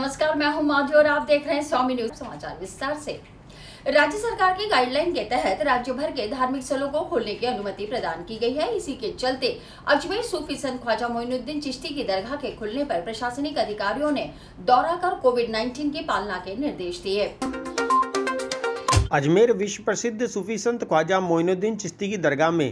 नमस्कार, मैं हूं माधवी और आप देख रहे हैं स्वामी न्यूज। समाचार विस्तार से। राज्य सरकार की गाइडलाइन के तहत राज्य भर के धार्मिक स्थलों को खोलने की अनुमति प्रदान की गई है। इसी के चलते अजमेर सूफी संत ख्वाजा मोइनुद्दीन चिश्ती की दरगाह के खुलने पर प्रशासनिक अधिकारियों ने दौरा कर कोविड-19 की पालना के निर्देश दिए। अजमेर विश्व प्रसिद्ध सूफी संत ख्वाजा मोइनुद्दीन चिश्ती की दरगाह में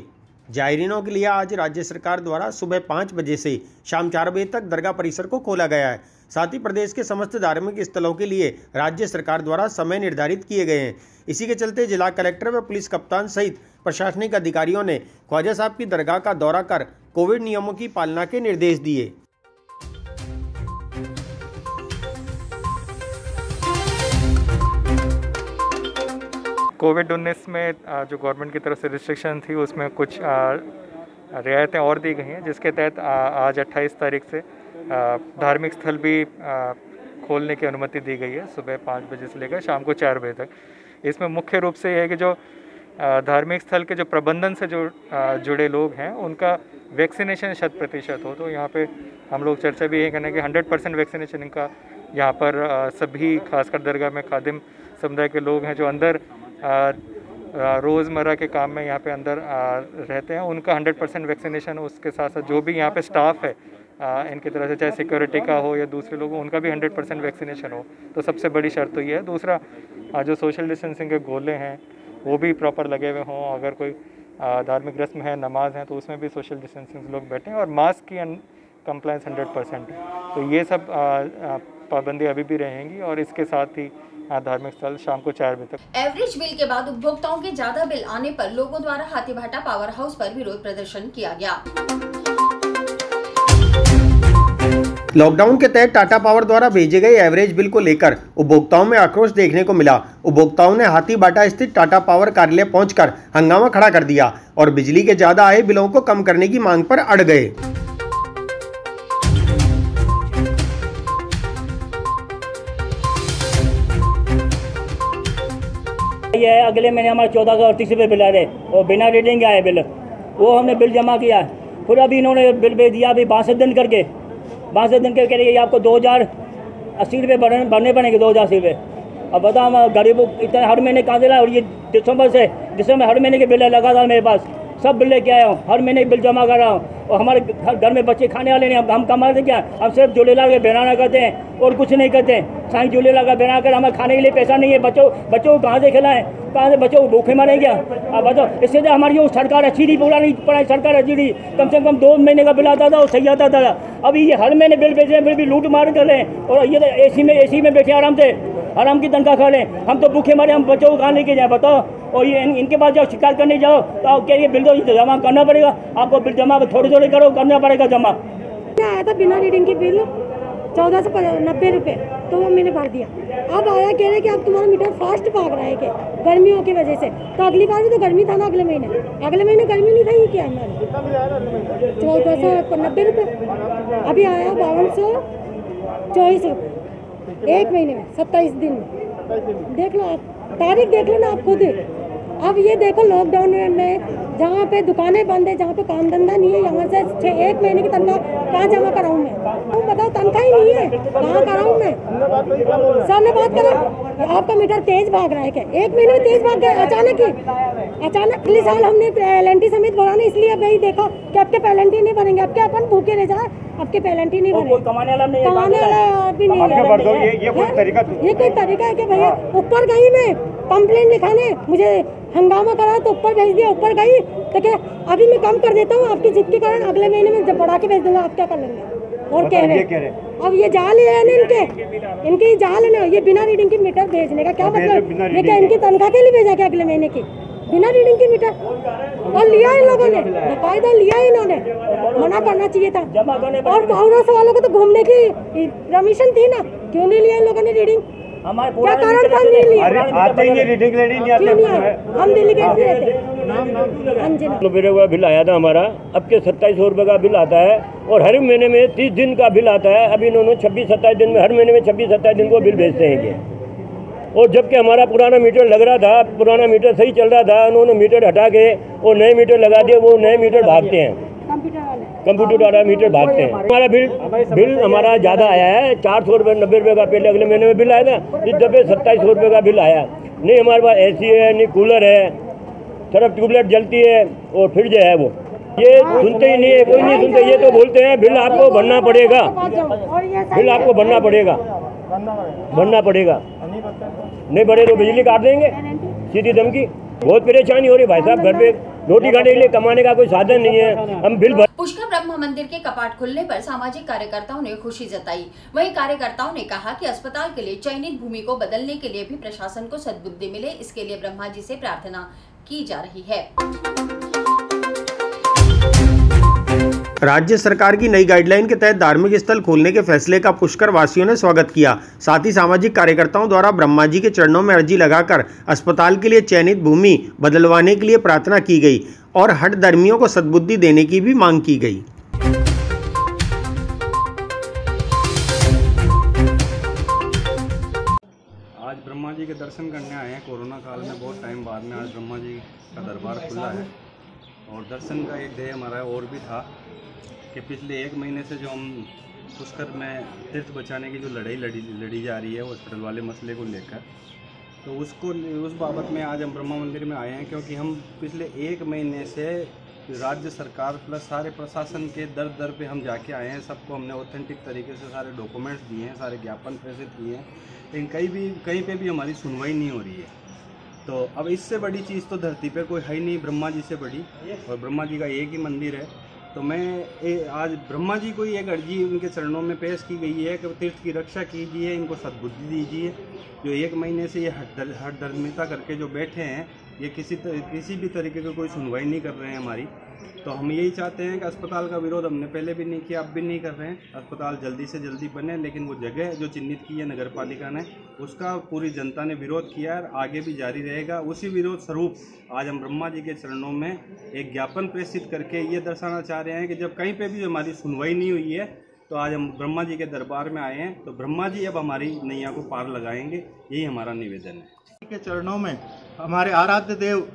जायरीनों के लिए आज राज्य सरकार द्वारा सुबह 5 बजे से शाम 4 बजे तक दरगाह परिसर को खोला गया है। साथ ही प्रदेश के समस्त धार्मिक स्थलों के लिए राज्य सरकार द्वारा समय निर्धारित किए गए हैं। इसी के चलते जिला कलेक्टर व पुलिस कप्तान सहित प्रशासनिक अधिकारियों ने ख्वाजा साहब की दरगाह का दौरा कर कोविड नियमों की पालना के निर्देश दिए। कोविड-19 में जो गवर्नमेंट की तरफ से रिस्ट्रिक्शन थी उसमें कुछ रियायतें और दी गई हैं, जिसके तहत आज 28 तारीख से धार्मिक स्थल भी खोलने की अनुमति दी गई है सुबह 5 बजे से लेकर शाम को 4 बजे तक। इसमें मुख्य रूप से यह है कि जो धार्मिक स्थल के जो प्रबंधन से जो जुड़े लोग हैं उनका वैक्सीनेशन 100% हो। तो यहाँ पे हम लोग चर्चा भी यही करना है कि 100% वैक्सीनेशन इनका यहाँ पर सभी खासकर दरगाह में खादिम समुदाय के लोग हैं जो अंदर रोज़मर्रा के काम में यहाँ पे अंदर रहते हैं, उनका 100% वैक्सीनेशन हो। उसके साथ साथ जो भी यहाँ पे स्टाफ है इनकी तरह से, चाहे सिक्योरिटी का हो या दूसरे लोग, उनका भी 100% वैक्सीनेशन हो। तो सबसे बड़ी शर्त तो ये है। दूसरा, जो सोशल डिस्टेंसिंग के गोले हैं वो भी प्रॉपर लगे हुए हों। अगर कोई धार्मिक रस्म है, नमाज है, तो उसमें भी सोशल डिस्टेंसिंग लोग बैठें और मास्क की कंप्लायंस 100%। तो ये सब पाबंदी अभी भी रहेंगी और इसके साथ ही धार्मिक स्थल शाम को 4 बजे तक। एवरेज बिल के बाद उपभोक्ताओं के ज्यादा बिल आने पर लोगों द्वारा हाथीभाटा पावर हाउस पर विरोध प्रदर्शन किया गया। लॉकडाउन के तहत टाटा पावर द्वारा भेजे गए एवरेज बिल को लेकर उपभोक्ताओं में आक्रोश देखने को मिला। उपभोक्ताओं ने हाथीभाटा स्थित टाटा पावर कार्यालय पहुंचकर हंगामा खड़ा कर दिया और बिजली के ज्यादा आए बिलों को कम करने की मांग पर अड़ गए। ये अगले महीने हमारे 1438 रुपये बिल आ रहे और बिना रीडिंग के आए बिल, वो हमने बिल जमा किया। फिर अभी इन्होंने बिल भेज दिया अभी 62 दिन करके, 62 दिन के कह रही है आपको 2080 रुपये भरने पड़ेंगे, 2080 रुपये। अब बताओ हम गरीबों इतना हर महीने कहाँ से लाए। और ये दिसंबर हर महीने के बिल है लगातार मेरे पास, सब बिल लेके आया हूँ, हर महीने बिल जमा कर रहा हूँ। और हमारे घर में बच्चे खाने वाले नहीं, हम कमाते क्या, हम सिर्फ झूलेलाल का बहराना करते हैं और कुछ नहीं करते। साईं झूलेलाल का बहरा कर हमें खाने के लिए पैसा नहीं है। बच्चों को कहाँ से खिलाएं, कहाँ से बच्चों को भूखे मरें क्या। अब बताओ, इससे तो हमारी वो सरकार अच्छी थी, बोला नहीं पढ़ाई सरकार अच्छी थी, कम से कम 2 महीने का बिल आता था और सही आता था। अभी ये हर महीने बिल भेज रहे हैं, फिर भी लूट मार कर रहे हैं। और ये तो एसी में बैठे आराम से, आराम की तनख्वाह खा लें। हम तो भूखे मरे, हम बच्चों को कहाँ लेके जाए बताओ। और ये इनके पास जाओ, शिकायत करने जाओ तो क्या ये बिल तो जमा करना पड़ेगा आपको। बिल जमा थोड़े करो, करना पड़ेगा जमा। आया था बिना रीडिंग के बिल 1490 रुपये, तो वो मैंने भर दिया। अब आया कह रहे कि अब तुम्हारा मीटर फास्ट भाग रहा है क्या, गर्मियों की वजह से। तो अगली बार भी तो गर्मी था ना, अगले महीने गर्मी नहीं था। ये क्या है, 1490 रुपये। अभी आया 5224 रुपये 1 महीने में, 27 दिन में। देख लो आप, तारीख देख लो ना आप खुद। अब ये देखो लॉकडाउन में जहाँ पे दुकानें बंद है, जहाँ पे काम धंधा नहीं है, यहाँ से 1 महीने की तनख्वाह कहाँ जमा कराऊँ मैं। तुम बताओ, तनख्वाह ही नहीं है, कहाँ कराऊँ मैं। सर ने बात करा आपका मीटर तेज भाग रहा है क्या, 1 महीने में तेज भाग गया अचानक अगले साल हमने पेनल्टी समेत भराने, इसलिए अब यही देखा कि आपके पेनल्टी नहीं भरेंगे, आपके अपन भूखे रह जाए, आपके पेनल्टी नहीं भरेंगे। कमाने वाला भी नहीं है। ये कोई तरीका है कि भैया ऊपर गई मैं कंप्लेंट लिखाने, मुझे हंगामा करा तो ऊपर भेज दिया, ऊपर गई तो क्या अभी मैं कम कर देता हूँ आपकी जिद के कारण, अगले महीने में जब बढ़ा के भेज दूंगा, आप क्या कर लेंगे। और कह रहे अब ये जाल है ना, इनके जाल है ना, ये बिना रीडिंग की मीटर भेजने का क्या मतलब। ये क्या इनकी तनख्वाह के लिए भेजा क्या अगले महीने की बिना रीडिंग की मीटर। और लिया इन लोगों ने, बाकायदा लिया इन्होंने, मना करना चाहिए था। और पावर हाउस वालों को तो घूमने की परमिशन थी ना, क्यों नहीं लिया इन लोगों ने रीडिंग, क्या कारण था नहीं लिया। हम दिल्ली गेट में रहते। मेरे को बिल आया था हमारा, अब के 2700 रुपये का बिल आता है और हर महीने में 30 दिन का बिल आता है। अभी इन्होंने 26-27 दिन में, हर महीने में 26-27 दिन को बिल भेजते हैं। और जबकि हमारा पुराना मीटर लग रहा था, पुराना मीटर सही चल रहा था, उन्होंने मीटर हटा के और नए मीटर लगा दिए, वो नए मीटर भागते हैं। कंप्यूटर वाले कंप्यूटर द्वारा मीटर भागते हैं। हमारा बिल हमारा ज़्यादा आया है, 400 रुपये 90 रुपये का पहले अगले महीने में बिल आया था, इस दफे 2700 रुपये का बिल आया। नहीं हमारे पास AC है, नहीं कूलर है, सिर्फ ट्यूबलाइट जलती है और फिर जो है वो ये सुनते ही नहीं है, कोई नहीं सुनते। ये तो बोलते हैं बिल आपको भरना पड़ेगा, बिल आपको भरना पड़ेगा, भरना पड़ेगा, नहीं भरे तो बिजली काट देंगे, सीधी धमकी। बहुत परेशानी हो रही भाई साहब, घर पे रोटी खाने के लिए कमाने का कोई साधन नहीं है, हम बिल भर। पुष्कर ब्रह्म मंदिर के कपाट खुलने पर सामाजिक कार्यकर्ताओं ने खुशी जताई। वहीं कार्यकर्ताओं ने कहा कि अस्पताल के लिए चयनित भूमि को बदलने के लिए भी प्रशासन को सद्बुद्धि मिले, इसके लिए ब्रह्मा जी से प्रार्थना की जा रही है। राज्य सरकार की नई गाइडलाइन के तहत धार्मिक स्थल खोलने के फैसले का पुष्कर वासियों ने स्वागत किया। साथ ही सामाजिक कार्यकर्ताओं द्वारा ब्रह्मा जी के चरणों में अर्जी लगाकर अस्पताल के लिए चयनित भूमि बदलवाने के लिए प्रार्थना की गई और हठ धर्मियों को सद्बुद्धि देने की भी मांग की गई। आज ब्रह्मा जी के दर्शन करने आए हैं। कोरोना काल में बहुत टाइम बाद में आज ब्रह्मा जी का दरबार खुला है और दर्शन का एक ध्येय हमारा और भी था कि पिछले 1 महीने से जो हम पुष्कर में तीर्थ बचाने की जो लड़ाई लड़ी जा रही है हॉस्पिटल वाले मसले को लेकर, तो उस बाबत में आज हम ब्रह्मा मंदिर में आए हैं, क्योंकि हम पिछले 1 महीने से राज्य सरकार प्लस सारे प्रशासन के दर पे हम जाके आए हैं। सबको हमने ऑथेंटिक तरीके से सारे डॉक्यूमेंट्स दिए हैं, सारे ज्ञापन प्रेषित किए हैं, लेकिन कहीं पे भी हमारी सुनवाई नहीं हो रही है। तो अब इससे बड़ी चीज़ तो धरती पे कोई है ही नहीं ब्रह्मा जी से बड़ी, और ब्रह्मा जी का एक ही मंदिर है। तो मैं आज ब्रह्मा जी को एक अर्जी उनके चरणों में पेश की गई है कि तीर्थ की रक्षा कीजिए, इनको सद्बुद्धि दीजिए। जो 1 महीने से ये हठ धर्मिता करके जो बैठे हैं, ये किसी भी तरीके की कोई सुनवाई नहीं कर रहे हैं हमारी। तो हम यही चाहते हैं कि अस्पताल का विरोध हमने पहले भी नहीं किया, अब भी नहीं कर रहे हैं। अस्पताल जल्दी से जल्दी बने, लेकिन वो जगह जो चिन्हित की है नगर पालिका ने, उसका पूरी जनता ने विरोध किया और आगे भी जारी रहेगा। उसी विरोध स्वरूप आज हम ब्रह्मा जी के चरणों में एक ज्ञापन प्रेषित करके ये दर्शाना चाह रहे हैं कि जब कहीं पर भी हमारी सुनवाई नहीं हुई है, तो आज हम ब्रह्मा जी के दरबार में आए हैं, तो ब्रह्मा जी अब हमारी नैया को पार लगाएंगे, यही हमारा निवेदन है। के चरणों में हमारे आराध्य देव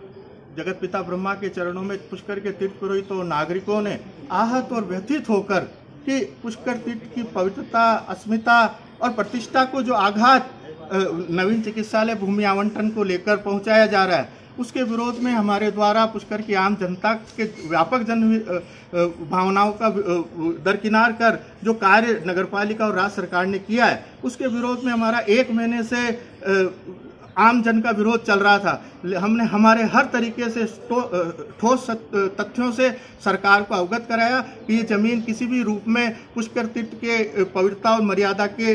जगत पिता ब्रह्मा के चरणों में पुष्कर के तीर्थ पुरोहितों और नागरिकों ने आहत और व्यथित होकर कि पुष्कर तीर्थ की पवित्रता, अस्मिता और प्रतिष्ठा को जो आघात नवीन चिकित्सालय भूमि आवंटन को लेकर पहुंचाया जा रहा है, उसके विरोध में हमारे द्वारा पुष्कर की आम जनता के व्यापक जन भावनाओं का दरकिनार कर जो कार्य नगरपालिका और राज्य सरकार ने किया है, उसके विरोध में हमारा 1 महीने से आम जन का विरोध चल रहा था। हमने हमारे हर तरीके से ठोस तथ्यों से सरकार को अवगत कराया कि ये जमीन किसी भी रूप में पुष्कर तीर्थ के पवित्रता और मर्यादा के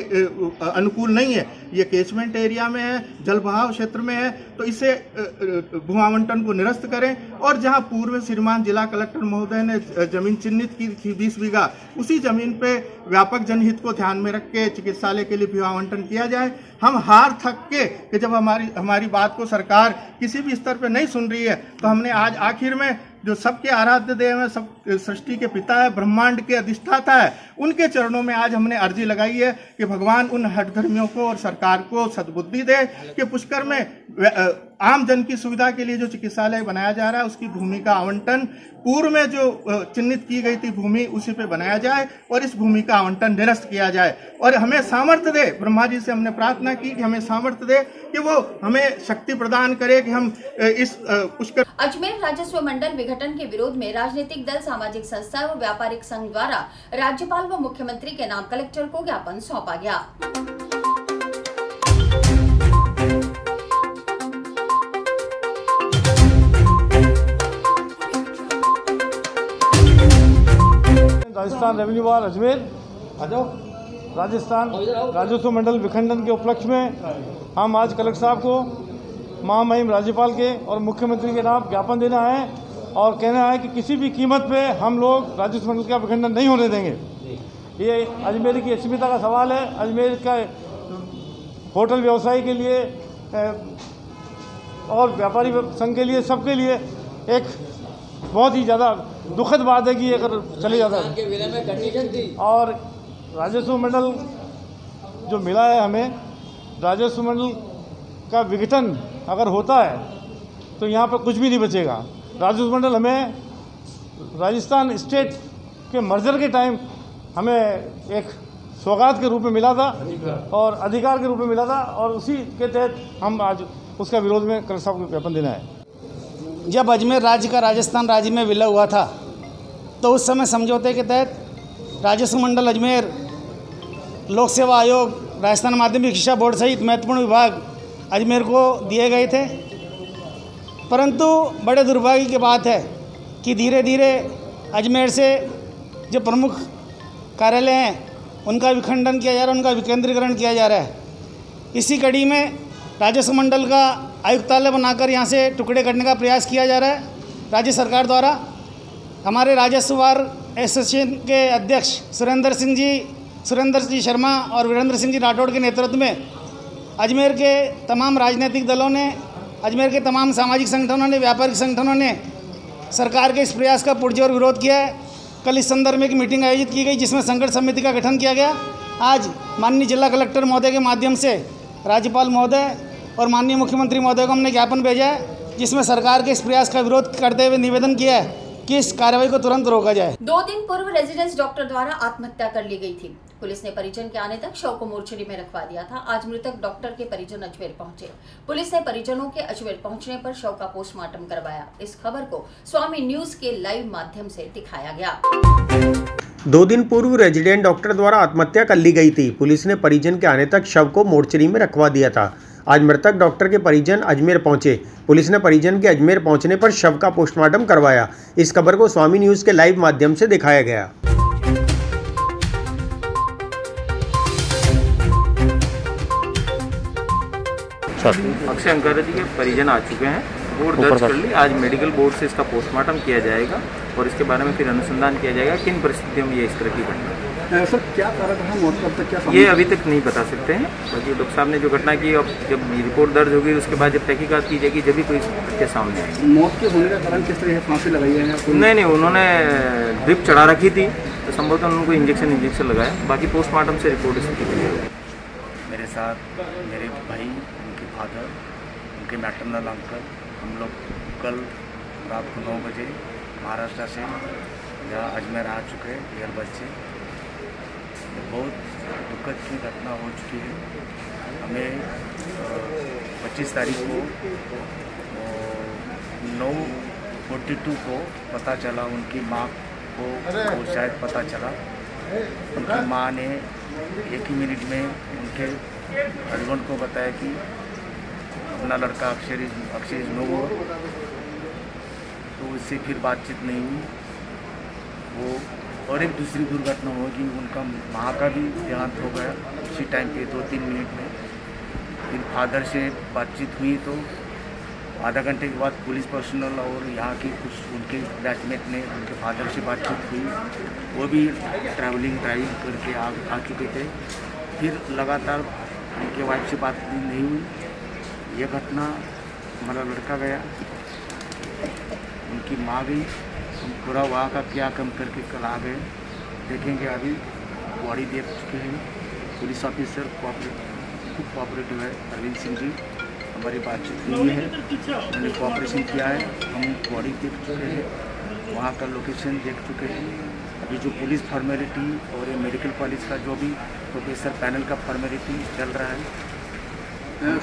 अनुकूल नहीं है। ये कैचमेंट एरिया में है, जल बहाव क्षेत्र में है, तो इसे भू आवंटन को निरस्त करें। और जहां पूर्व श्रीमान जिला कलेक्टर महोदय ने जमीन चिन्हित की थी 20 बीघा, उसी जमीन पे व्यापक जनहित को ध्यान में रख के चिकित्सालय के लिए भू आवंटन किया जाए। हम हार थक के कि जब हमारी बात को सरकार किसी भी स्तर पे नहीं सुन रही है, तो हमने आज आखिर में जो सबके आराध्य देव है, सब सृष्टि के पिता है, ब्रह्मांड के अधिष्ठाता है, उनके चरणों में आज हमने अर्जी लगाई है कि भगवान उन हठधर्मियों को और सरकार को सद्बुद्धि दे कि पुष्कर में आम जन की सुविधा के लिए जो चिकित्सालय बनाया जा रहा है, उसकी भूमि का आवंटन पूर्व में जो चिन्हित की गई थी भूमि, उसी पे बनाया जाए और इस भूमि का आवंटन निरस्त किया जाए। और हमें सामर्थ्य दे, ब्रह्मा जी से हमने प्रार्थना की कि हमें सामर्थ्य दे कि वो हमें शक्ति प्रदान करे कि हम इस पुष्कर। अजमेर राजस्व मंडल विघटन के विरोध में राजनीतिक दल, सामाजिक संस्था व व्यापारिक संघ द्वारा राज्यपाल व मुख्यमंत्री के नाम कलेक्टर को ज्ञापन सौंपा गया। राजस्थान रेवेन्यू वार अजमेर राजस्थान राजस्व मंडल विखंडन के उपलक्ष्य में हम आज कलेक्टर साहब को महामहिम राज्यपाल के और मुख्यमंत्री के नाम ज्ञापन देना है और कहना है कि किसी भी कीमत पे हम लोग राजस्व मंडल का विखंडन नहीं होने देंगे। ये अजमेर की अस्मिता का सवाल है। अजमेर का होटल व्यवसायी के लिए और व्यापारी संघ के लिए, सबके लिए एक बहुत ही ज़्यादा दुखद बात है कि अगर चले जाता है। और राजस्व मंडल जो मिला है हमें, राजस्व मंडल का विघटन अगर होता है तो यहाँ पर कुछ भी नहीं बचेगा। राजस्व मंडल हमें राजस्थान स्टेट के मर्जर के टाइम हमें एक सौगात के रूप में मिला था और अधिकार के रूप में मिला था, और उसी के तहत हम आज उसका विरोध में कलेक्टर साहब को ज्ञापन देना है। जब अजमेर राज्य का राजस्थान राज्य में विलय हुआ था तो उस समय समझौते के तहत राजस्व मंडल अजमेर, लोक सेवा आयोग, राजस्थान माध्यमिक शिक्षा बोर्ड सहित महत्वपूर्ण विभाग अजमेर को दिए गए थे। परंतु बड़े दुर्भाग्य की बात है कि धीरे धीरे अजमेर से जो प्रमुख कार्यालय हैं उनका विखंडन किया जा रहा है, उनका विकेंद्रीकरण किया जा रहा है। इसी कड़ी में राजस्व मंडल का आयुक्तालय बनाकर यहाँ से टुकड़े करने का प्रयास किया जा रहा है राज्य सरकार द्वारा। हमारे राजस्व एसोसिएशन के अध्यक्ष सुरेंद्र सिंह शर्मा और वीरेंद्र सिंह जी राठौड़ के नेतृत्व में अजमेर के तमाम राजनीतिक दलों ने, अजमेर के तमाम सामाजिक संगठनों ने, व्यापारिक संगठनों ने सरकार के इस प्रयास का पुरजोर विरोध किया है। कल इस संदर्भ में एक मीटिंग आयोजित की गई जिसमें संकट समिति का गठन किया गया। आज माननीय जिला कलेक्टर महोदय के माध्यम से राज्यपाल महोदय और माननीय मुख्यमंत्री महोदय को हमने ज्ञापन भेजा है, जिसमें सरकार के इस प्रयास का विरोध करते हुए निवेदन किया है कि इस कार्रवाई को तुरंत रोका जाए। 2 दिन पूर्व रेजिडेंस डॉक्टर द्वारा आत्महत्या कर ली गई थी। पुलिस ने परिजन के आने तक शव को मोर्चरी में रखवा दिया था। आज मृतक डॉक्टर के परिजन अजमेर पहुंचे। पुलिस ने परिजनों के अजमेर पहुंचने पर शव का पोस्टमार्टम करवाया। इस खबर को स्वामी न्यूज के लाइव माध्यम से दिखाया गया। 2 दिन पूर्व रेजिडेंट डॉक्टर द्वारा आत्महत्या कर ली गई थी। पुलिस ने परिजन के आने तक शव को मोर्चरी में रखवा दिया था। आज मृतक डॉक्टर के परिजन अजमेर पहुंचे। पुलिस ने परिजन के अजमेर पहुंचने पर शव का पोस्टमार्टम करवाया। इस खबर को स्वामी न्यूज के लाइव माध्यम से दिखाया गया। अक्षय अंकारा जी के परिजन आ चुके हैं, बोर्ड दर्ज कर ली। आज मेडिकल बोर्ड से इसका पोस्टमार्टम किया जाएगा और इसके बारे में फिर अनुसंधान किया जाएगा किन परिस्थितियों में ये इस तरह की घटना। सर क्या कारण है मौत का, अब तक क्या ये अभी तक नहीं बता सकते हैं। बाकी डॉक्टर साहब ने जो घटना की, अब जब रिपोर्ट दर्ज होगी उसके बाद जब तहकीकात की जाएगी जब भी कोई तथ्य सामने आएगी। मौत के होने का कारण किस तरह फांसी लगाई है? नहीं, उन्होंने ड्रिप चढ़ा रखी थी तो संभवतः उनको इंजेक्शन लगाया। बाकी पोस्टमार्टम से रिपोर्ट इसकी क्लियर होगी। मेरे साथ मेरे भाई, उनके फादर, उनके मैटरनल अंकल, हम लोग कल रात को 9 बजे महाराष्ट्र से यहाँ अजमेर आ चुके हैं एयरबस से। बहुत दुखद की घटना हो चुकी है। हमें 25 तारीख को 9:42 को पता चला, उनकी माँ को शायद पता चला। उनकी माँ ने 1 ही मिनट में उनके हस्बैंड को बताया कि अपना लड़का अक्षय नो हो, तो उससे फिर बातचीत नहीं हुई। वो और एक दूसरी दुर्घटना होगी, उनका माँ का भी देहांत हो गया उसी टाइम पे 2-3 मिनट में। फिर फादर से बातचीत हुई तो आधा घंटे के बाद पुलिस पर्सनल और यहाँ के कुछ उनके बैचमेट ने उनके फादर से बातचीत हुई, वो भी ड्राइविंग करके आ चुके थे। फिर लगातार उनके वाइफ से बात नहीं हुई। यह घटना हमारा लड़का गया, उनकी माँ गई, हम पूरा वहाँ का क्या कम करके कल आ गए। देखेंगे, अभी बॉडी देख चुके हैं। पुलिस ऑफिसर कोऑपरेटिव है अरविंद सिंह जी, हमारी बातचीत हुई है, उन्होंने कोऑपरेशन किया है। हम बॉडी देख चुके हैं, वहाँ का लोकेशन देख चुके हैं। अभी जो पुलिस फॉर्मेलिटी और ये मेडिकल कॉलेज का जो भी प्रोफेसर पैनल का फॉर्मेलिटी चल रहा है,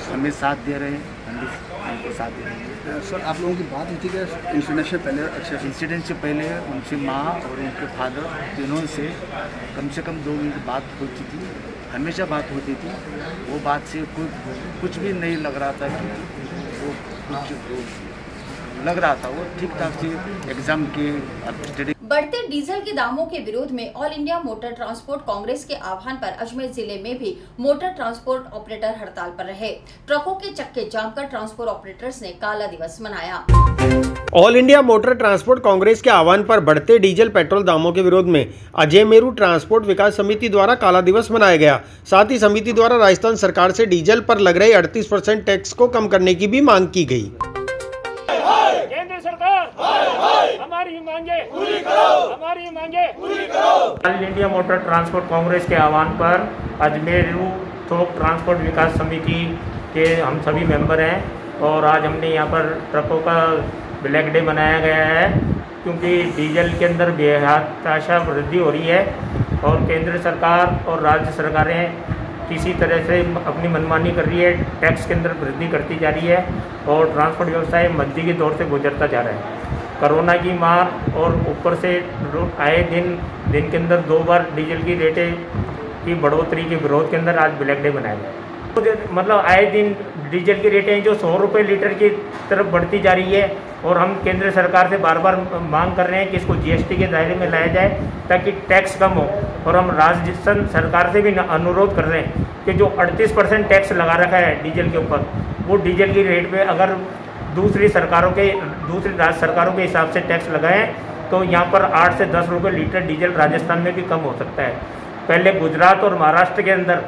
हमें साथ दे रहे हैं, हम भी उनको साथ दे रहे हैं। सर आप लोगों की बात हुई थी कि इंसिडेंट से पहले? अच्छा, इंसिडेंट से पहले उनसे माँ और उनके फादर तीनों से कम 2 मिनट बात होती थी, हमेशा बात होती थी। वो बात से कुछ भी नहीं लग रहा था कि वो कुछ लग रहा था, वो ठीक ठाक से एग्जाम के। बढ़ते डीजल के दामों के विरोध में all India motor transport Congress के आह्वान पर अजमेर जिले में भी मोटर ट्रांसपोर्ट ऑपरेटर हड़ताल पर रहे। ट्रकों के चक्के जाम कर ट्रांसपोर्ट ऑपरेटर्स ने काला दिवस मनाया। All India motor transport Congress के आह्वान पर बढ़ते डीजल पेट्रोल दामों के विरोध में अजमेरू ट्रांसपोर्ट विकास समिति द्वारा काला दिवस मनाया गया। साथ ही समिति द्वारा राजस्थान सरकार से डीजल पर लग रहे 38% टैक्स को कम करने की भी मांग की गई। हमारी मांगे पूरी करो। All India motor transport Congress के आह्वान पर अजमेरू थोक ट्रांसपोर्ट विकास समिति के हम सभी मेंबर हैं और आज हमने यहाँ पर ट्रकों का ब्लैक डे मनाया गया है क्योंकि डीजल के अंदर बेतहाशा वृद्धि हो रही है और केंद्र सरकार और राज्य सरकारें किसी तरह से अपनी मनमानी कर रही है, टैक्स के अंदर वृद्धि करती जा रही है और ट्रांसपोर्ट व्यवसाय मंदी के दौर से गुजरता जा रहा है। कोरोना की मार और ऊपर से आए दिन के अंदर 2 बार डीजल की रेटें की बढ़ोतरी के विरोध के अंदर आज ब्लैक डे मनाया गया। मतलब आए दिन डीजल की रेटें जो 100 रुपये लीटर की तरफ बढ़ती जा रही है और हम केंद्र सरकार से बार बार मांग कर रहे हैं कि इसको जीएसटी के दायरे में लाया जाए ताकि टैक्स कम हो। और हम राजस्थान सरकार से भी अनुरोध कर रहे हैं कि जो 38% टैक्स लगा रखा है डीजल के ऊपर, वो डीजल की रेट पे अगर दूसरी राज्य सरकारों के हिसाब से टैक्स लगाएं तो यहाँ पर 8 से 10 रुपये लीटर डीजल राजस्थान में भी कम हो सकता है। पहले गुजरात और महाराष्ट्र के अंदर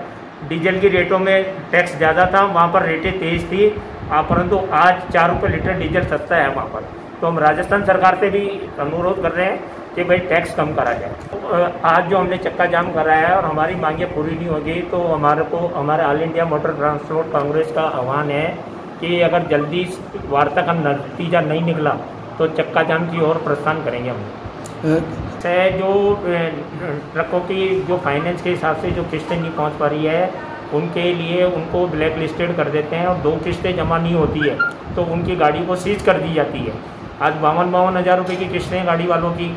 डीजल की रेटों में टैक्स ज़्यादा था, वहाँ पर रेटें तेज़ थी, परंतु आज 4 रुपये लीटर डीजल सस्ता है वहाँ पर। तो हम राजस्थान सरकार से भी अनुरोध कर रहे हैं कि भाई टैक्स कम करा जाए। आज जो हमने चक्का जाम कराया है और हमारी मांगें पूरी नहीं होगी तो हमारे all India motor transport Congress का आह्वान है कि अगर जल्दी वार्ता का नतीजा नहीं निकला तो चक्का जाम की ओर प्रस्थान करेंगे हम। जो ट्रकों की जो फाइनेंस के हिसाब से जो किस्तें नहीं पहुंच पा रही है उनके लिए उनको ब्लैक लिस्टेड कर देते हैं और 2 किस्तें जमा नहीं होती है तो उनकी गाड़ी को सीज कर दी जाती है। आज 52 हज़ार रुपये की किस्तें गाड़ी वालों की,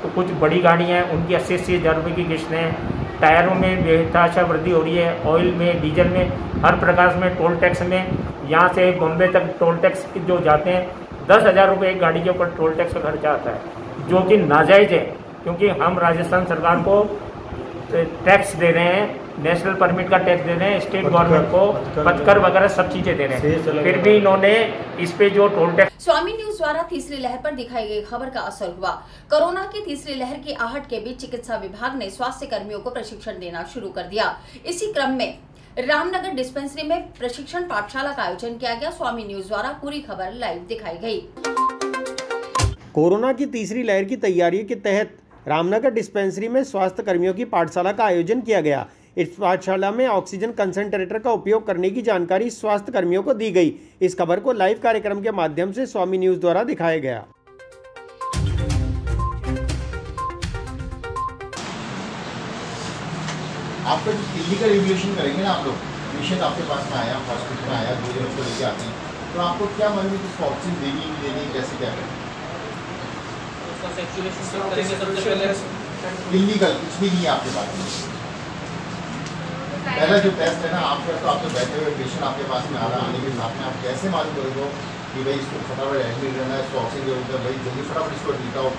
तो कुछ बड़ी गाड़ियाँ हैं उनकी 80 हज़ार रुपये की किस्तें हैं। टायरों में बेतहाशा वृद्धि हो रही है, ऑयल में, डीजल में, हर प्रकार में, टोल टैक्स में, यहाँ से बॉम्बे तक टोल टैक्स जो जाते हैं 10,000 रुपये एक गाड़ी के ऊपर टोल टैक्स का खर्चा आता है, जो कि नाजायज़ है क्योंकि हम राजस्थान सरकार को टैक्स दे रहे हैं, नेशनल परमिट का टैक्स दे रहे हैं, स्टेट गवर्नमेंट को पथकर वगैरह सब चीज़ें दे रहे हैं, फिर भी इन्होंने इस पे जो टोल टैक्स। स्वामी न्यूज द्वारा तीसरी लहर पर दिखाई गई खबर का असर हुआ। कोरोना की तीसरी लहर की आहट के बीच चिकित्सा विभाग ने स्वास्थ्य कर्मियों को प्रशिक्षण देना शुरू कर दिया। इसी क्रम में रामनगर डिस्पेंसरी में प्रशिक्षण पाठशाला का आयोजन किया गया। स्वामी न्यूज द्वारा पूरी खबर लाइव दिखाई गई। कोरोना की तीसरी लहर की तैयारी के तहत रामनगर डिस्पेंसरी में स्वास्थ्य कर्मियों की पाठशाला का आयोजन किया गया। इस पाठशाला में ऑक्सीजन कंसंट्रेटर का उपयोग करने की जानकारी स्वास्थ्य कर्मियों को दी गई। इस खबर को लाइव कार्यक्रम के माध्यम से स्वामी न्यूज द्वारा दिखाया गया। आपका इलीगल रेगुलेशन करेंगे ना आप लोग, पेशेंट आपके पास में आया, हॉस्पिटल में आया, 2 दिन उसको लेके आते हैं, तो आपको क्या मालूम है कि उसको ऑक्सीजन देनी नहीं देनी, कैसे क्या करें? इलीगल कुछ भी नहीं है आपके पास में। पहला जो टेस्ट है ना आपका, तो आप तो बैठे हुए पेशेंट आपके पास में आ रहा, आने के साथ में आप कैसे मालूम करोगे कि भाई इसको फटाफट एडमिट रहना है, इसको ऑक्सीजन जरूरत है, भाई जल्दी फटाफट इसको एडमिट आओ,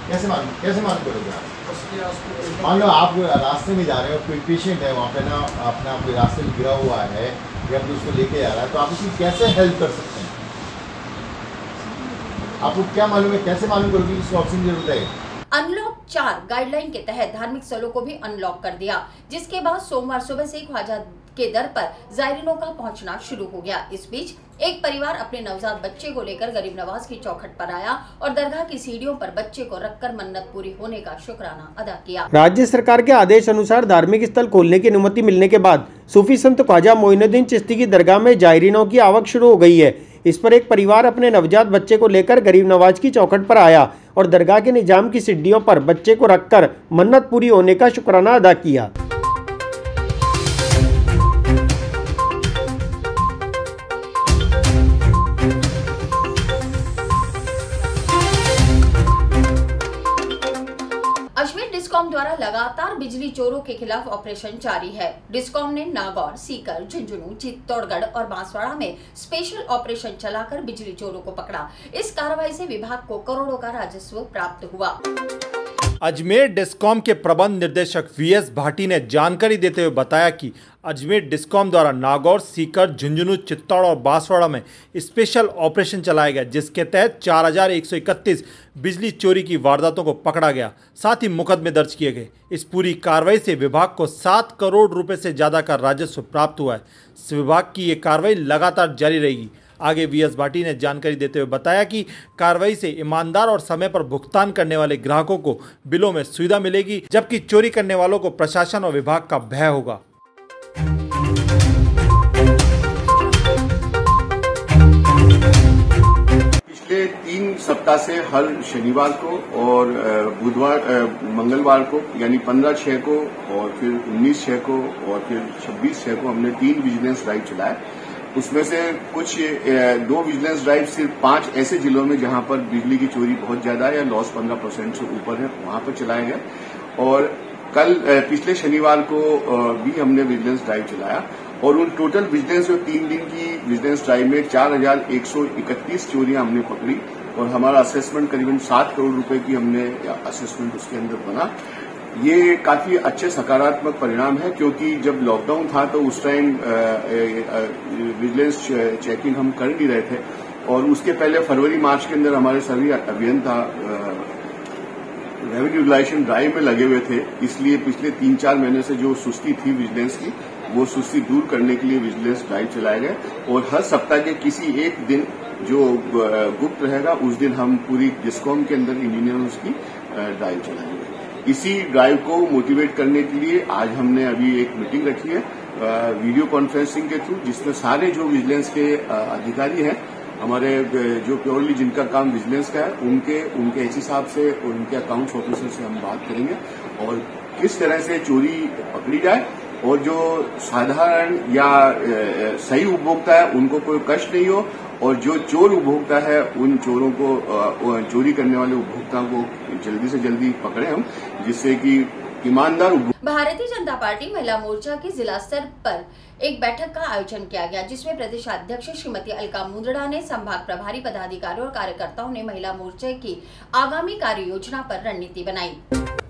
कैसे मालूम करोगे आप? मान लो आप रास्ते में जा रहे हो, कोई पेशेंट है वहाँ पे ना, अपना कोई रास्ते में गिरा हुआ है या फिर उसको लेके जा रहा है, तो आप उसकी कैसे हेल्प कर सकते हैं? आपको क्या मालूम है, कैसे मालूम करोगे कि इसको ऑक्सीजन जरूरत है? अनलॉक 4 गाइडलाइन के तहत धार्मिक स्थलों को भी अनलॉक कर दिया, जिसके बाद सोमवार सुबह से ख्वाजा के दर पर जायरीनों का पहुंचना शुरू हो गया। इस बीच एक परिवार अपने नवजात बच्चे को लेकर गरीब नवाज की चौखट पर आया और दरगाह की सीढ़ियों पर बच्चे को रखकर मन्नत पूरी होने का शुक्राना अदा किया। राज्य सरकार के आदेश अनुसार धार्मिक स्थल खोलने की अनुमति मिलने के बाद सूफी संत ख्वाजा मोइनुद्दीन चिश्ती की दरगाह में जायरीनों की आवक शुरू हो गई है। इस पर एक परिवार अपने नवजात बच्चे को लेकर गरीब नवाज की चौखट पर आया और दरगाह के निजाम की सीढ़ियों पर बच्चे को रखकर मन्नत पूरी होने का शुक्राना अदा किया। अजमेर डिस्कॉम द्वारा लगातार बिजली चोरों के खिलाफ ऑपरेशन जारी है। डिस्कॉम ने नागौर, सीकर, झुंझुनू, चित्तौड़गढ़ और बांसवाड़ा में स्पेशल ऑपरेशन चलाकर बिजली चोरों को पकड़ा। इस कार्रवाई से विभाग को करोड़ों का राजस्व प्राप्त हुआ। अजमेर डिस्कॉम के प्रबंध निर्देशक वीएस भाटी ने जानकारी देते हुए बताया कि अजमेर डिस्कॉम द्वारा नागौर, सीकर, झुंझुनू, चित्तौड़ और बांसवाड़ा में स्पेशल ऑपरेशन चलाया गया, जिसके तहत 4131 बिजली चोरी की वारदातों को पकड़ा गया, साथ ही मुकदमे दर्ज किए गए। इस पूरी कार्रवाई से विभाग को 7 करोड़ रुपए से ज़्यादा का राजस्व प्राप्त हुआ है। विभाग की ये कार्रवाई लगातार जारी रहेगी। आगे वीएस भाटी ने जानकारी देते हुए बताया कि कार्रवाई से ईमानदार और समय पर भुगतान करने वाले ग्राहकों को बिलों में सुविधा मिलेगी, जबकि चोरी करने वालों को प्रशासन और विभाग का भय होगा। पिछले 3 सप्ताह सप्ताह से हर शनिवार को और मंगलवार को यानी 15/6 को और फिर 19/6 को और फिर 26/6 को हमने 3 विजिलेंस ड्राइव चलाए। उसमें से कुछ 2 विजिलेंस ड्राइव सिर्फ 5 ऐसे जिलों में जहां पर बिजली की चोरी बहुत ज्यादा है या लॉस 15% से ऊपर है, वहां पर चलाए गए। और कल पिछले शनिवार को भी हमने विजिलेंस ड्राइव चलाया और उन टोटल विजिलेंस जो 3 दिन की विजिलेंस ड्राइव में 4131 चोरियां हमने पकड़ी और हमारा असेसमेंट करीबन 7 करोड़ रुपए की हमने असेसमेंट उसके अंदर बना। ये काफी अच्छे सकारात्मक परिणाम है, क्योंकि जब लॉकडाउन था तो उस टाइम विजिलेंस चेकिंग हम कर नहीं रहे थे और उसके पहले फरवरी मार्च के अंदर हमारे सभी अभियंता रेवेन्यू यूटिलाइजेशन ड्राइव में लगे हुए थे। इसलिए पिछले 3-4 महीने से जो सुस्ती थी विजिलेंस की, वो सुस्ती दूर करने के लिए विजिलेंस ड्राइव चलाए गए और हर सप्ताह के किसी एक दिन जो गुप्त रहेगा उस दिन हम पूरी डिस्कॉम के अंदर इंजीनियर्स की ड्राइव चलाएंगे। इसी ड्राइव को मोटिवेट करने के लिए आज हमने अभी एक मीटिंग रखी है वीडियो कॉन्फ्रेंसिंग के थ्रू, जिसमें सारे जो विजिलेंस के अधिकारी हैं हमारे जो प्योरली जिनका काम विजिलेंस का है उनके एचई साहब से और उनके अकाउंट्स ऑफिसर से हम बात करेंगे और किस तरह से चोरी पकड़ी जाए और जो साधारण या सही उपभोक्ता है उनको कोई कष्ट नहीं हो और जो चोर उपभोक्ता है उन चोरों को चोरी करने वाले उपभोक्ताओं को जल्दी से जल्दी पकड़े हम, जिससे कि ईमानदार। भारतीय जनता पार्टी महिला मोर्चा की जिला स्तर पर एक बैठक का आयोजन किया गया, जिसमें प्रदेशाध्यक्ष श्रीमती अलका मुंदड़ा ने संभाग प्रभारी पदाधिकारियों और कार्यकर्ताओं ने महिला मोर्चे की आगामी कार्य योजना पर रणनीति बनाई।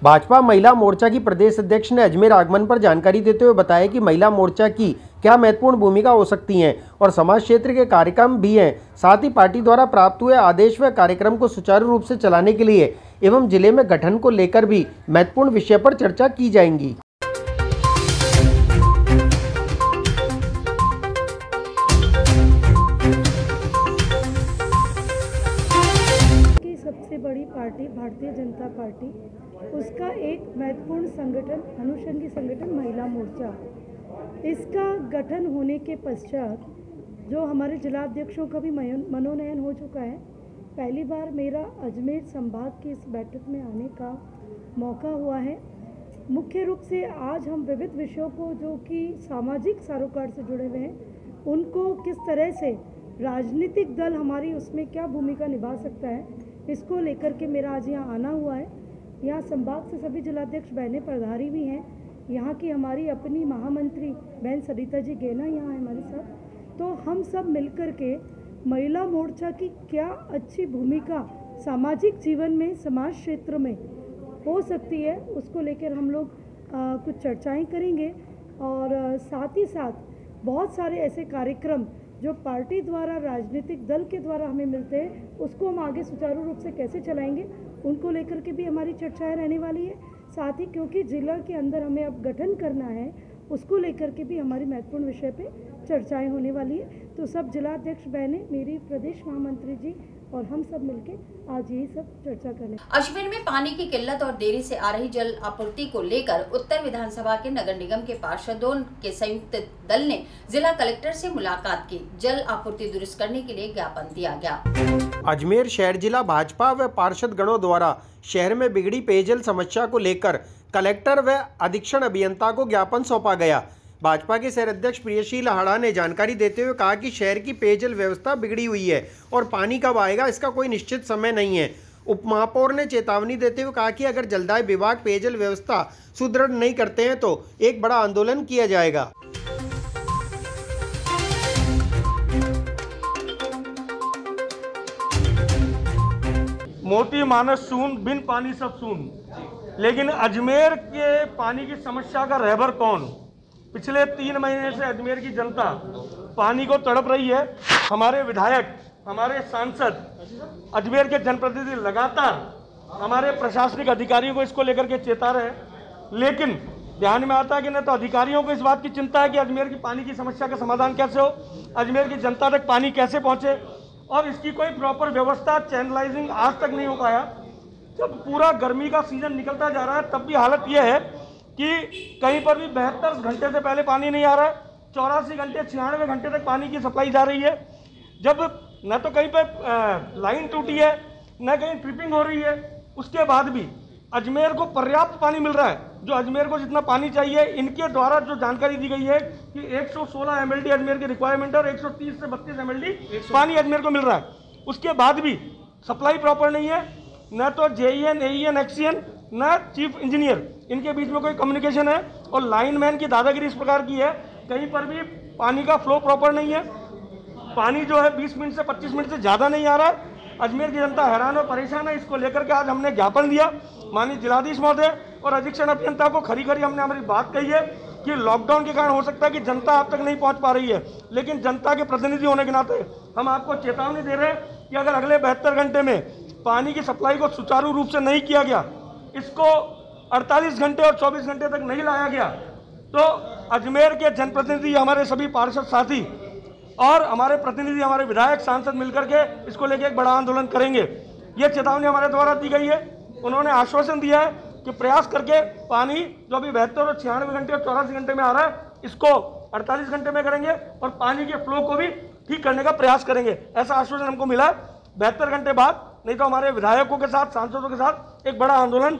भाजपा महिला मोर्चा की प्रदेश अध्यक्ष ने अजमेर आगमन पर जानकारी देते हुए बताया कि महिला मोर्चा की क्या महत्वपूर्ण भूमिका हो सकती है और समाज क्षेत्र के कार्यक्रम भी हैं। साथ ही पार्टी द्वारा प्राप्त हुए आदेश व कार्यक्रम को सुचारू रूप से चलाने के लिए एवं जिले में गठन को लेकर भी महत्वपूर्ण विषय पर चर्चा की जाएंगी। सबसे बड़ी पार्टी भारतीय जनता पार्टी, उसका एक महत्वपूर्ण संगठन अनुषंगी संगठन महिला मोर्चा, इसका गठन होने के पश्चात जो हमारे जिलाध्यक्षों का भी मनोनयन हो चुका है। पहली बार मेरा अजमेर संभाग की इस बैठक में आने का मौका हुआ है। मुख्य रूप से आज हम विविध विषयों को जो कि सामाजिक सरोकार से जुड़े हुए हैं, उनको किस तरह से राजनीतिक दल हमारी उसमें क्या भूमिका निभा सकता है, इसको लेकर के मेरा आज यहाँ आना हुआ है। यहाँ संभाग से सभी जिलाध्यक्ष बहनें पधारी भी हैं। यहाँ की हमारी अपनी महामंत्री बहन सरिता जी गेना यहाँ है हमारे साथ। तो हम सब मिलकर के महिला मोर्चा की क्या अच्छी भूमिका सामाजिक जीवन में, समाज क्षेत्र में हो सकती है, उसको लेकर हम लोग कुछ चर्चाएं करेंगे और साथ ही साथ बहुत सारे ऐसे कार्यक्रम जो पार्टी द्वारा, राजनीतिक दल के द्वारा हमें मिलते हैं, उसको हम आगे सुचारू रूप से कैसे चलाएंगे, उनको लेकर के भी हमारी चर्चाएं रहने वाली है। साथ ही क्योंकि जिला के अंदर हमें अब गठन करना है, उसको लेकर के भी हमारी महत्वपूर्ण विषय पे चर्चाएं होने वाली है। तो सब जिलाध्यक्ष बहनें, मेरी प्रदेश महामंत्री जी और हम सब मिलके आज यही सब चर्चा करें। अजमेर में पानी की किल्लत और देरी से आ रही जल आपूर्ति को लेकर उत्तर विधानसभा के नगर निगम के पार्षदों के संयुक्त दल ने जिला कलेक्टर से मुलाकात की। जल आपूर्ति दुरुस्त करने के लिए ज्ञापन दिया गया। अजमेर शहर जिला भाजपा व पार्षद गणों द्वारा शहर में बिगड़ी पेयजल समस्या को लेकर कलेक्टर व अधीक्षण अभियंता को ज्ञापन सौंपा गया। भाजपा के शहर अध्यक्ष प्रियशील हाड़ा ने जानकारी देते हुए कहा कि शहर की पेयजल व्यवस्था बिगड़ी हुई है और पानी कब आएगा इसका कोई निश्चित समय नहीं है। उप महापौर ने चेतावनी देते हुए कहा कि अगर जलदाय विभाग पेयजल व्यवस्था सुदृढ़ नहीं करते हैं तो एक बड़ा आंदोलन किया जाएगा। मोती मानस सून, बिन पानी सब सून। लेकिन अजमेर के पानी की समस्या का रहबर कौन? पिछले 3 महीने से अजमेर की जनता पानी को तड़प रही है। हमारे विधायक, हमारे सांसद, अजमेर के जनप्रतिनिधि लगातार हमारे प्रशासनिक अधिकारियों को इसको लेकर के चेता रहे, लेकिन ध्यान में आता है कि न तो अधिकारियों को इस बात की चिंता है कि अजमेर की पानी की समस्या का समाधान कैसे हो, अजमेर की जनता तक पानी कैसे पहुंचे, और इसकी कोई प्रॉपर व्यवस्था, चैनलाइजिंग आज तक नहीं हो पाया। जब पूरा गर्मी का सीजन निकलता जा रहा है तब भी हालत यह है कि कहीं पर भी 72 घंटे से पहले पानी नहीं आ रहा है, 84 घंटे, 96 घंटे तक पानी की सप्लाई जा रही है। जब न तो कहीं पर लाइन टूटी है, न कहीं ट्रिपिंग हो रही है। उसके बाद भी अजमेर को पर्याप्त पानी मिल रहा है, जो अजमेर को जितना पानी चाहिए। इनके द्वारा जो जानकारी दी गई है कि 116 MLD अजमेर की रिक्वायरमेंट है और 130 से 32 MLD पानी अजमेर को मिल रहा है। उसके बाद भी सप्लाई प्रॉपर नहीं है, न तो JEN, AEN, XCN, न चीफ इंजीनियर, इनके बीच में कोई कम्युनिकेशन है। और लाइनमैन की दादागिरी इस प्रकार की है, कहीं पर भी पानी का फ्लो प्रॉपर नहीं है। पानी जो है 20 मिनट से 25 मिनट से ज़्यादा नहीं आ रहा है। अजमेर की जनता हैरान और परेशान है। इसको लेकर के आज हमने ज्ञापन दिया माननीय जिलाधीश महोदय और अधीक्षण अभियंता को। खरी खरी हमने हमारी बात कही है कि लॉकडाउन के कारण हो सकता है कि जनता आप तक नहीं पहुंच पा रही है, लेकिन जनता के प्रतिनिधि होने के नाते हम आपको चेतावनी दे रहे हैं कि अगर अगले 72 घंटे में पानी की सप्लाई को सुचारू रूप से नहीं किया गया, इसको 48 घंटे और 24 घंटे तक नहीं लाया गया, तो अजमेर के जनप्रतिनिधि, हमारे सभी पार्षद साथी और हमारे प्रतिनिधि, हमारे विधायक सांसद मिलकर के इसको लेकर एक बड़ा आंदोलन करेंगे। ये चेतावनी हमारे द्वारा दी गई है। उन्होंने आश्वासन दिया है कि प्रयास करके पानी जो अभी 72 और 96 घंटे और 84 घंटे में आ रहा है, इसको 48 घंटे में करेंगे और पानी के फ्लो को भी ठीक करने का प्रयास करेंगे। ऐसा आश्वासन हमको मिला है। 72 घंटे बाद नहीं तो हमारे विधायकों के साथ, सांसदों के साथ एक बड़ा आंदोलन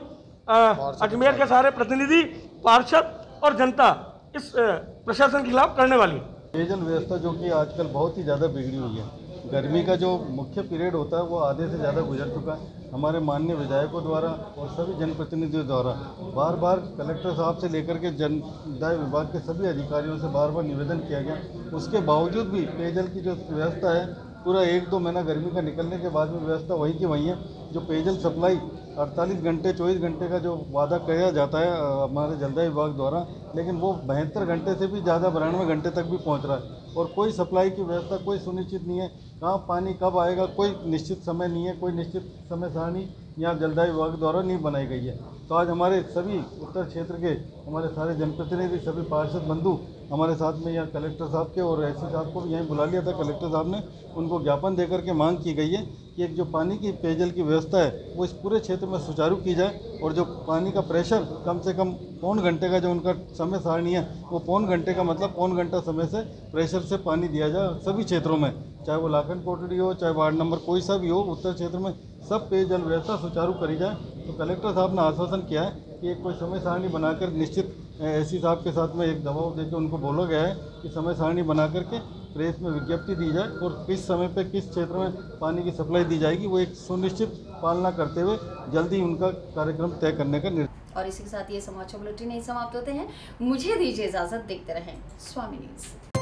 अजमेर के सारे प्रतिनिधि, पार्षद और जनता इस प्रशासन के खिलाफ करने वाली। पेयजल व्यवस्था जो कि आजकल बहुत ही ज़्यादा बिगड़ी हुई है। गर्मी का जो मुख्य पीरियड होता है वो आधे से ज़्यादा गुजर चुका है। हमारे माननीय विधायकों द्वारा और सभी जनप्रतिनिधियों द्वारा बार बार कलेक्टर साहब से लेकर के जनदाय विभाग के सभी अधिकारियों से बार बार निवेदन किया गया। उसके बावजूद भी पेयजल की जो व्यवस्था है, पूरा 1-2 महीना गर्मी का निकलने के बाद में व्यवस्था वहीं की वहीं है। जो पेयजल सप्लाई 48 घंटे 24 घंटे का जो वादा किया जाता है हमारे जलदाय विभाग द्वारा, लेकिन वो 72 घंटे से भी ज़्यादा 92 घंटे तक भी पहुंच रहा है और कोई सप्लाई की व्यवस्था कोई सुनिश्चित नहीं है। कहाँ पानी कब आएगा कोई निश्चित समय नहीं है, कोई निश्चित समय सारणी यहाँ जलदाय विभाग द्वारा नहीं बनाई गई है। तो आज हमारे सभी उत्तर क्षेत्र के हमारे सारे जनप्रतिनिधि, सभी पार्षद बंधु हमारे साथ में यहाँ कलेक्टर साहब के और एसपी साहब को भी यहीं बुला लिया था। कलेक्टर साहब ने उनको ज्ञापन देकर के मांग की गई है कि एक जो पानी की पेयजल की व्यवस्था है वो इस पूरे क्षेत्र में सुचारू की जाए और जो पानी का प्रेशर कम से कम 1.25 घंटे का जो उनका समय सारणी है वो 1.25 घंटे का मतलब 1.25 घंटा समय से प्रेशर से पानी दिया जाए सभी क्षेत्रों में, चाहे वो लाखन कोटड़ी हो, चाहे वार्ड नंबर कोई सा भी हो, उत्तर क्षेत्र में सब पेयजल व्यवस्था सुचारू करी जाए। तो कलेक्टर साहब ने आश्वासन किया है कि एक कोई समय सारणी बनाकर निश्चित एससी साहब के साथ में एक दबाव देकर उनको बोला गया है कि समय सारणी बना करके प्रेस में विज्ञप्ति दी जाए और किस समय पे किस क्षेत्र में पानी की सप्लाई दी जाएगी वो एक सुनिश्चित पालना करते हुए जल्दी उनका कार्यक्रम तय करने का निर्णय। और इसी के साथ ये समाचार बुलेटिन नहीं समाप्त होते हैं। मुझे दीजिए इजाजत, देखते रहें स्वामी न्यूज़।